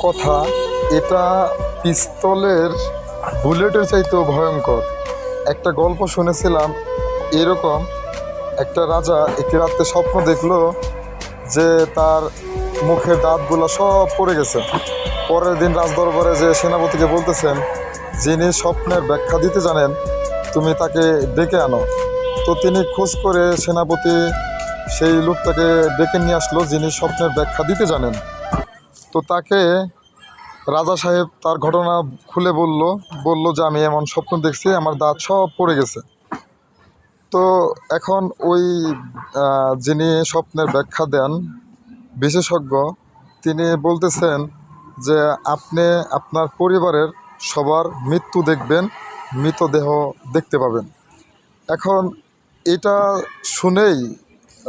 কথা, এটা পিস্তলের বুলেটের চাইতেও ভয়ঙ্কর। একটা গল্প শুনেছিলাম এরকম, একটা রাজা একটি রাতে স্বপ্ন দেখলো যে তার মুখের দাঁতগুলো সব পড়ে গেছে। পরের দিন রাজদরবারে যে সেনাপতিকে বলতেছেন, যিনি স্বপ্নের ব্যাখ্যা দিতে জানেন তুমি তাকে ডেকে আনো। তো তিনি খোঁজ করে সেনাপতি সেই লোকটাকে ডেকে নিয়ে আসলো যিনি স্বপ্নের ব্যাখ্যা দিতে জানেন। তো তাকে রাজা সাহেব তার ঘটনা খুলে বলল যে আমি এমন স্বপ্ন দেখছি, আমার দাঁত সব পড়ে গেছে। তো এখন ওই যিনি স্বপ্নের ব্যাখ্যা দেন বিশেষজ্ঞ, তিনি বলতেছেন যে আপনি আপনার পরিবারের সবার মৃত্যু দেখবেন, মৃতদেহ দেখতে পাবেন। এখন এটা শুনেই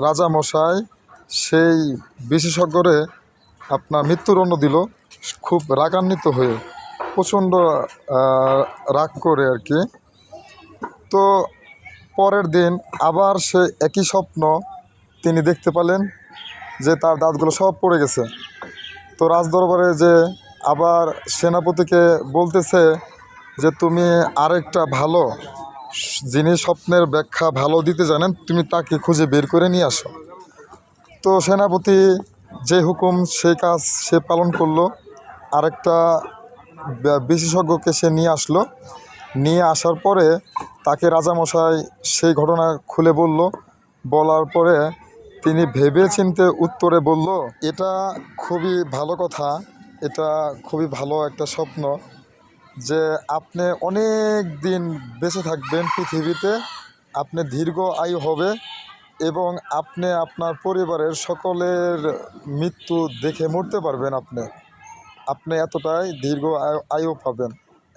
রাজামশাই সেই বিশেষজ্ঞরে আপনার মৃত্যুদণ্ড দিল, খুব রাগান্বিত হয়ে, প্রচণ্ড রাগ করে আর কি। তো পরের দিন আবার সে একই স্বপ্ন তিনি দেখতে পেলেন যে তার দাঁতগুলো সব পড়ে গেছে। তো রাজদরবারে যে আবার সেনাপতিকে বলতেছে যে তুমি আরেকটা ভালো, যিনি স্বপ্নের ব্যাখ্যা ভালো দিতে জানেন তুমি তাকে খুঁজে বের করে নিয়ে আসো। তো সেনাপতি যে হুকুম সেই কাজ সে পালন করলো, আরেকটা বিশেষজ্ঞকে সে নিয়ে আসলো। নিয়ে আসার পরে তাকে রাজামশাই সেই ঘটনা খুলে বলার পরে তিনি ভেবে চিন্তে উত্তরে বলল, এটা খুবই ভালো কথা, এটা খুবই ভালো একটা স্বপ্ন যে আপনি অনেক দিন বেঁচে থাকবেন পৃথিবীতে, আপনি দীর্ঘ আয়ু হবে এবং আপনি আপনার পরিবারের সকলের মৃত্যু দেখে মরতে পারবেন। আপনি এতটাই দীর্ঘ আয়ু পাবেন।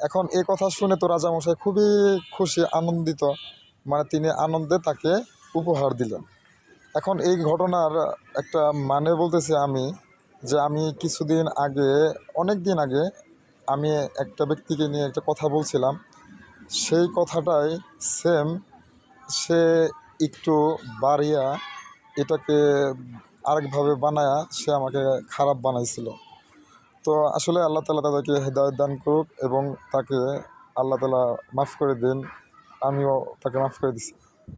এখন এই কথা শুনে তো রাজামশাই খুবই খুশি, আনন্দিত, মানে তিনি আনন্দে তাকে উপহার দিলেন। এখন এই ঘটনার একটা মানে বলতেছি আমি, যে আমি কিছুদিন আগে, অনেক দিন আগে আমি একটা ব্যক্তিকে নিয়ে একটা কথা বলছিলাম, সেই কথাটাই সেম সে একটু বাড়িয়া এটাকে আরেকভাবে বানায়া সে আমাকে খারাপ বানাইছিল। তো আসলে আল্লাহ তাআলা তাদেরকে হেদায়েত দান করুক এবং তাকে আল্লাহ তাআলা মাফ করে দিন, আমিও তাকে মাফ করে দিছি।